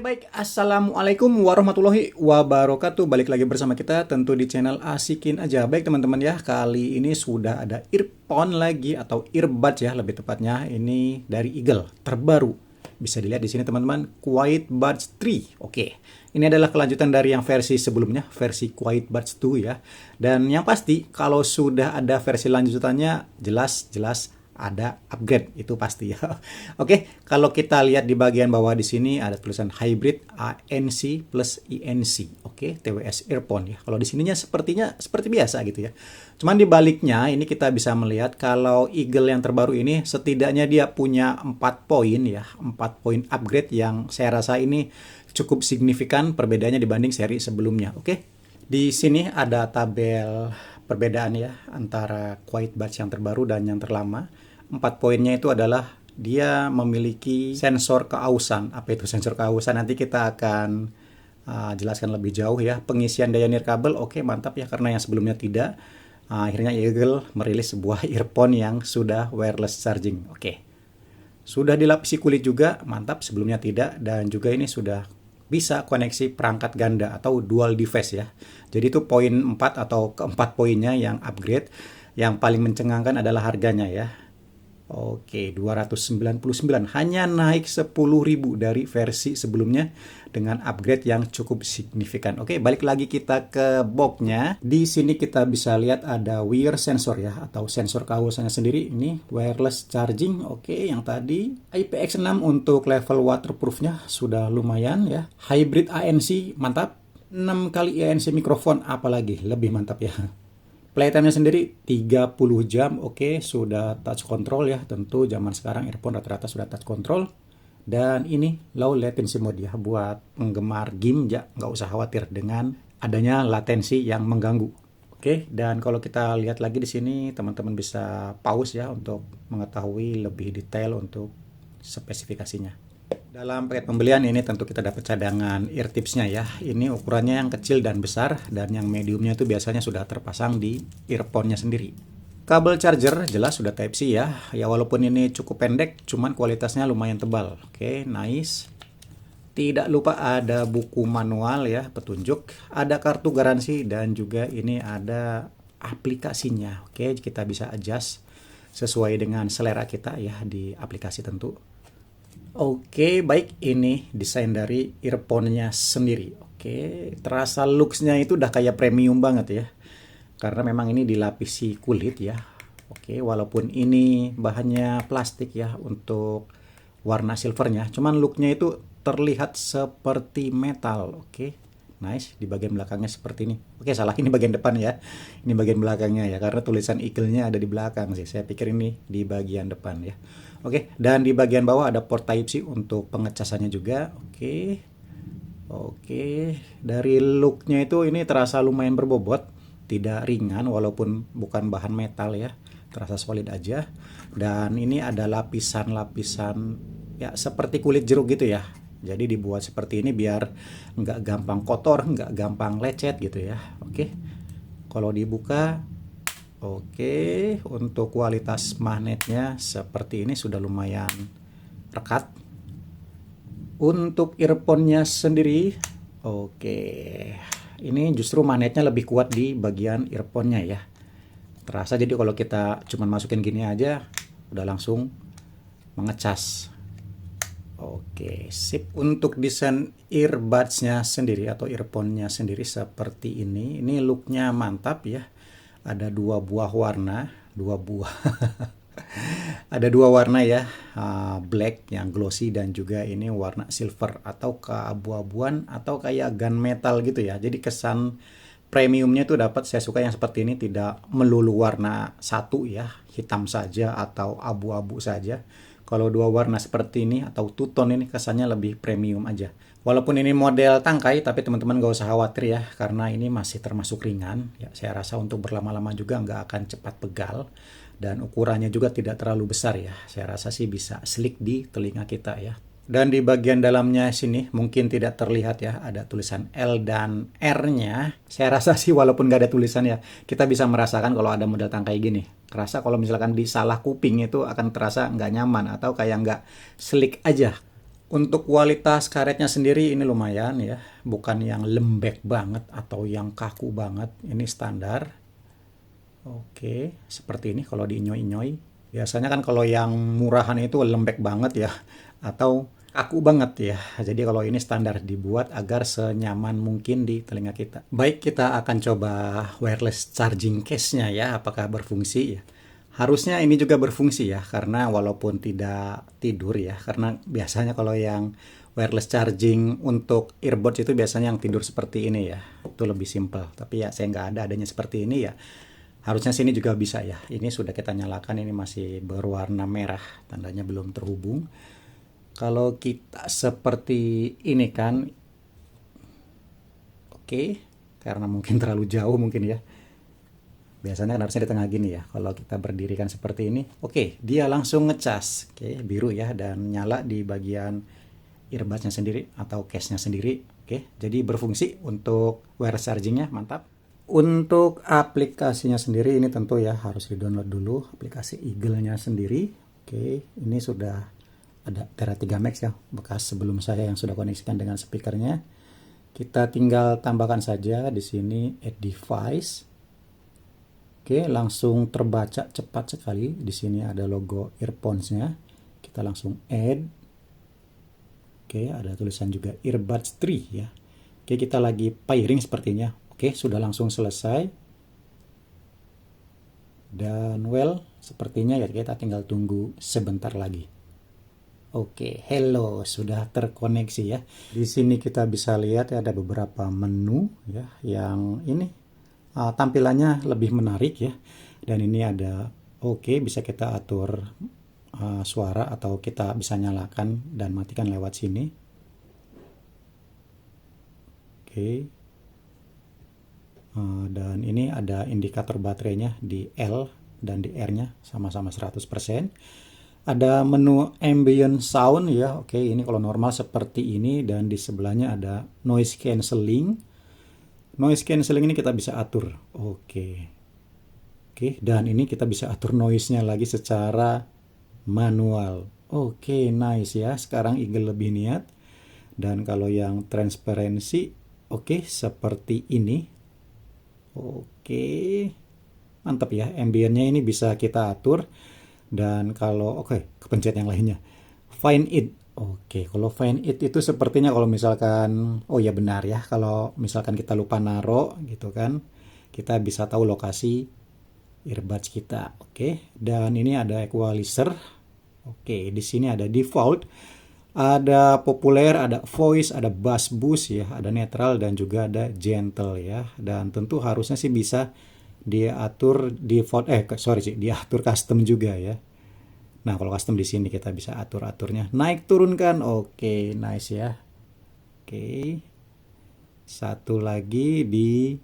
Oke baik, Assalamualaikum warahmatullahi wabarakatuh. Balik lagi bersama kita tentu di channel Asikin Aja. Baik teman-teman ya, kali ini sudah ada earphone lagi atau earbuds ya lebih tepatnya. Ini dari Eagle, terbaru. Bisa dilihat di sini teman-teman, Quiet Buds 3. Oke, ini adalah kelanjutan dari yang versi sebelumnya, versi Quiet Buds 2 ya. Dan yang pasti kalau sudah ada versi lanjutannya jelas-jelas ada upgrade, itu pasti ya. Oke, kalau kita lihat di bagian bawah di sini ada tulisan hybrid ANC plus INC. Oke, TWS earphone ya. Kalau di sininya sepertinya seperti biasa gitu ya. Cuman di baliknya ini kita bisa melihat kalau Eagle yang terbaru ini setidaknya dia punya 4 poin ya, 4 poin upgrade yang saya rasa ini cukup signifikan perbedaannya dibanding seri sebelumnya. Oke. Di sini ada tabel perbedaan ya antara Quiet Buds yang terbaru dan yang terlama. 4 poinnya itu adalah dia memiliki sensor keausan. Apa itu sensor keausan? Nanti kita akan jelaskan lebih jauh ya. Pengisian daya nirkabel, oke mantap ya karena yang sebelumnya tidak. Akhirnya Eagle merilis sebuah earphone yang sudah wireless charging. Oke. Sudah dilapisi kulit juga, mantap, sebelumnya tidak. Dan juga ini sudah bisa koneksi perangkat ganda atau dual device ya. Jadi itu poin 4 atau keempat poinnya yang upgrade. Yang paling mencengangkan adalah harganya ya. Oke, 299, hanya naik 10.000 dari versi sebelumnya dengan upgrade yang cukup signifikan. Oke, balik lagi kita ke boxnya. Di sini kita bisa lihat ada wear sensor ya, atau sensor keausannya sendiri. Ini wireless charging. Oke, yang tadi IPX6 untuk level waterproofnya sudah lumayan ya. Hybrid ANC, mantap. 6 kali ANC mikrofon, apalagi lebih mantap ya. Playtime-nya sendiri 30 jam, oke, sudah touch control ya, tentu zaman sekarang earphone rata-rata sudah touch control. Dan ini low latency mode ya, buat penggemar game ya, nggak usah khawatir dengan adanya latensi yang mengganggu. Oke, dan kalau kita lihat lagi di sini, teman-teman bisa pause ya untuk mengetahui lebih detail untuk spesifikasinya. Dalam paket pembelian ini tentu kita dapat cadangan ear tipsnya ya. Ini ukurannya yang kecil dan besar, dan yang mediumnya itu biasanya sudah terpasang di earphone-nya sendiri. Kabel charger jelas sudah Type-C ya. Ya walaupun ini cukup pendek, cuman kualitasnya lumayan tebal. Oke, nice. Tidak lupa ada buku manual ya, petunjuk. Ada kartu garansi dan juga ini ada aplikasinya. Oke, kita bisa adjust sesuai dengan selera kita ya di aplikasi tentu. Oke, baik, ini desain dari earphone-nya sendiri. Oke, terasa looks-nya itu udah kayak premium banget ya. Karena memang ini dilapisi kulit ya. Oke, walaupun ini bahannya plastik ya untuk warna silvernya. Cuman look-nya itu terlihat seperti metal. Oke, nice. Di bagian belakangnya seperti ini. Oke, salah, ini bagian depan ya. Ini bagian belakangnya ya. Karena tulisan Eagle-nya ada di belakang sih. Saya pikir ini di bagian depan ya. Oke, dan di bagian bawah ada port Type-C untuk pengecasannya juga. Oke, dari looknya itu ini terasa lumayan berbobot, tidak ringan walaupun bukan bahan metal ya, terasa solid aja. Dan ini ada lapisan-lapisan ya seperti kulit jeruk gitu ya. Jadi dibuat seperti ini biar nggak gampang kotor, nggak gampang lecet gitu ya. Oke, kalau dibuka. Oke, untuk kualitas magnetnya seperti ini sudah lumayan rekat. Untuk earphone-nya sendiri, oke, ini justru magnetnya lebih kuat di bagian earphone-nya ya. Terasa jadi kalau kita cuma masukin gini aja, udah langsung mengecas. Oke, sip. Untuk desain earbuds-nya sendiri atau earphone-nya sendiri seperti ini. Ini look-nya mantap ya. Ada dua buah warna, ada dua warna ya, black yang glossy dan juga ini warna silver atau keabu-abuan atau kayak gunmetal gitu ya. Jadi kesan premiumnya itu dapat, saya suka yang seperti ini, tidak melulu warna satu ya, hitam saja atau abu-abu saja. Kalau dua warna seperti ini atau two tone ini kesannya lebih premium aja. Walaupun ini model tangkai, tapi teman-teman gak usah khawatir ya, karena ini masih termasuk ringan. Ya, saya rasa untuk berlama-lama juga nggak akan cepat pegal. Dan ukurannya juga tidak terlalu besar ya. Saya rasa sih bisa slick di telinga kita ya. Dan di bagian dalamnya sini mungkin tidak terlihat ya, ada tulisan L dan R-nya. Saya rasa sih walaupun nggak ada tulisan ya, kita bisa merasakan kalau ada model tangkai gini. Kerasa kalau misalkan di salah kuping itu akan terasa nggak nyaman atau kayak nggak slick aja. Untuk kualitas karetnya sendiri ini lumayan ya, bukan yang lembek banget atau yang kaku banget, ini standar. Oke, seperti ini kalau diinyoy-inyoy. Biasanya kan kalau yang murahan itu lembek banget ya, atau kaku banget ya. Jadi kalau ini standar dibuat agar senyaman mungkin di telinga kita. Baik, kita akan coba wireless charging case-nya ya, apakah berfungsi ya. Harusnya ini juga berfungsi ya, karena walaupun tidak tidur ya, karena biasanya kalau yang wireless charging untuk earbuds itu biasanya yang tidur seperti ini ya, itu lebih simple. Tapi ya saya nggak ada adanya seperti ini ya. Harusnya sini juga bisa ya. Ini sudah kita nyalakan, ini masih berwarna merah, tandanya belum terhubung. Kalau kita seperti ini kan, oke, karena mungkin terlalu jauh mungkin ya. Biasanya kan harusnya di tengah gini ya. Kalau kita berdiri kan seperti ini, oke, dia langsung ngecas. Oke, biru ya, dan nyala di bagian earbudsnya sendiri atau case-nya sendiri. Oke, jadi berfungsi untuk wireless charging-nya, mantap. Untuk aplikasinya sendiri ini tentu ya harus di-download dulu aplikasi Eagle-nya sendiri. Oke, ini sudah ada Tera 3 Max ya, bekas sebelum saya yang sudah koneksikan dengan speakernya. Kita tinggal tambahkan saja di sini add device. Oke, langsung terbaca cepat sekali. Di sini ada logo earphones-nya. Kita langsung add. Oke, ada tulisan juga earbuds 3 ya. Oke, kita lagi pairing sepertinya. Oke, sudah langsung selesai. Dan well, sepertinya ya kita tinggal tunggu sebentar lagi. Oke, hello, sudah terkoneksi ya. Di sini kita bisa lihat ya ada beberapa menu ya yang ini tampilannya lebih menarik ya. Dan ini ada bisa kita atur suara atau kita bisa nyalakan dan matikan lewat sini. Oke. Dan ini ada indikator baterainya di L dan di R-nya sama-sama 100%. Ada menu ambient sound ya. Oke, ini kalau normal seperti ini, dan di sebelahnya ada noise cancelling. Noise cancelling ini kita bisa atur. Oke, dan ini kita bisa atur noise-nya lagi secara manual. Oke, nice ya. Sekarang Eagle lebih niat. Dan kalau yang transparansi, seperti ini. Oke, mantap ya. Ambience-nya ini bisa kita atur. Dan kalau kepencet yang lainnya. Find it. Kalau find it itu sepertinya kalau misalkan, benar ya, kalau misalkan kita lupa naro gitu kan, kita bisa tahu lokasi earbuds kita. Dan ini ada equalizer. Di sini ada default, ada populer, ada voice, ada bass boost ya, ada netral dan juga ada gentle ya. Dan tentu harusnya sih bisa diatur default diatur custom juga ya. Nah, kalau custom di sini kita bisa atur-aturnya. Naik turunkan. Nice ya. Satu lagi di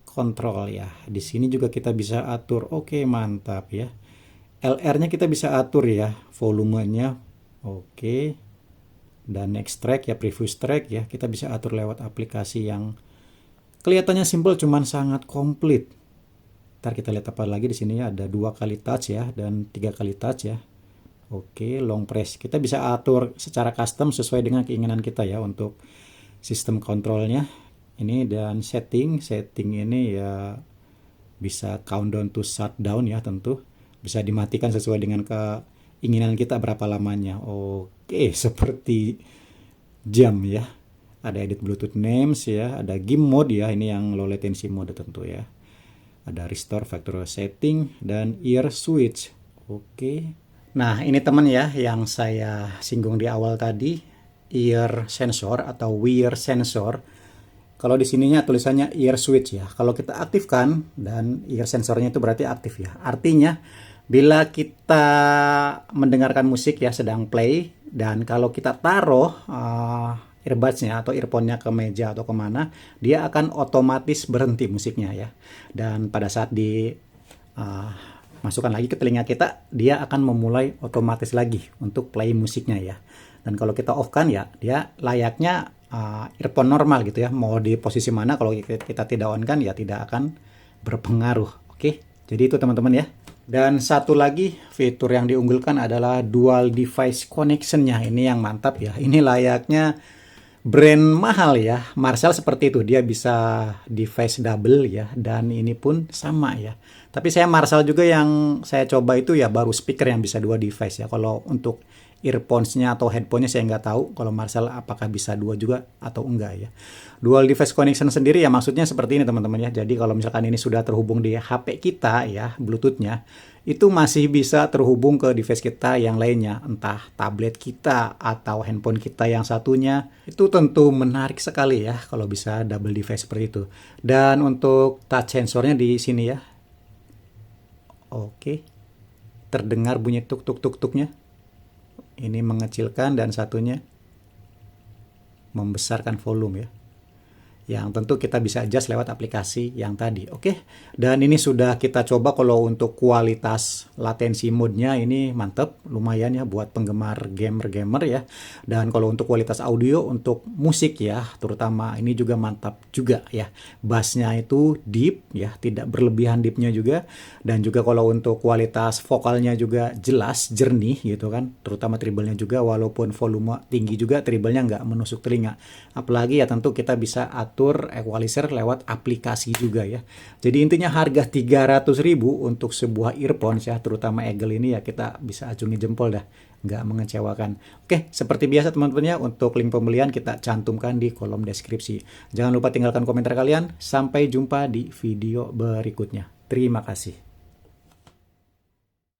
kontrol ya. Di sini juga kita bisa atur. Mantap ya. LR-nya kita bisa atur ya, volumenya. Dan next track ya, previous track ya, kita bisa atur lewat aplikasi yang kelihatannya simple cuman sangat komplit. Ntar kita lihat apa lagi. Di sini ada 2 kali touch ya dan 3 kali touch ya. Long press. Kita bisa atur secara custom sesuai dengan keinginan kita ya untuk sistem kontrolnya. Ini dan setting ini ya bisa countdown to shutdown ya, tentu. Bisa dimatikan sesuai dengan keinginan kita berapa lamanya. Seperti jam ya. Ada edit Bluetooth names ya, ada game mode ya, ini yang low latency mode tentu ya. Ada restore factory setting dan ear switch. Nah, ini teman ya yang saya singgung di awal tadi, ear sensor atau wear sensor. Kalau di sininya tulisannya ear switch ya. Kalau kita aktifkan dan ear sensornya itu berarti aktif ya. Artinya bila kita mendengarkan musik ya sedang play, dan kalau kita taruh earbuds-nya atau earphone-nya ke meja atau kemana, dia akan otomatis berhenti musiknya ya. Dan pada saat masukkan lagi ke telinga kita, dia akan memulai otomatis lagi untuk play musiknya ya. Dan kalau kita off-kan ya, dia layaknya earphone normal gitu ya. Mau di posisi mana, kalau kita tidak on-kan ya tidak akan berpengaruh. Jadi itu teman-teman ya. Dan satu lagi fitur yang diunggulkan adalah dual device connection-nya. Ini yang mantap ya. Ini layaknya brand mahal ya. Marshall seperti itu, dia bisa device double ya, dan ini pun sama ya. Tapi saya Marshall juga yang saya coba itu ya baru speaker yang bisa dua device ya. Kalau untuk earphones-nya atau headphone-nya saya nggak tahu kalau Marshall apakah bisa dua juga atau enggak ya. Dual device connection sendiri ya maksudnya seperti ini teman-teman ya. Jadi kalau misalkan ini sudah terhubung di HP kita ya, Bluetooth-nya, itu masih bisa terhubung ke device kita yang lainnya, entah tablet kita atau handphone kita yang satunya. Itu tentu menarik sekali ya kalau bisa double device seperti itu. Dan untuk touch sensornya di sini ya. Oke. Terdengar bunyi tuk tuk tuk tuknya. Ini mengecilkan dan satunya membesarkan volume ya. Yang tentu kita bisa adjust lewat aplikasi yang tadi. Oke, dan ini sudah kita coba. Kalau untuk kualitas latensi mode-nya ini mantep, lumayan ya buat penggemar gamer-gamer ya. Dan kalau untuk kualitas audio untuk musik ya, terutama ini juga mantap juga ya. Bass-nya itu deep ya, tidak berlebihan deepnya juga. Dan juga kalau untuk kualitas vokalnya juga jelas, jernih gitu kan. Terutama treble-nya juga, walaupun volume tinggi juga, treble-nya nggak menusuk telinga. Apalagi ya tentu kita bisa atur equalizer lewat aplikasi juga ya. Jadi intinya harga 300.000 untuk sebuah earphones ya, terutama Eagle ini ya, kita bisa acungi jempol dah, nggak mengecewakan. Oke, seperti biasa teman-teman ya, untuk link pembelian kita cantumkan di kolom deskripsi. Jangan lupa tinggalkan komentar kalian. Sampai jumpa di video berikutnya. Terima kasih.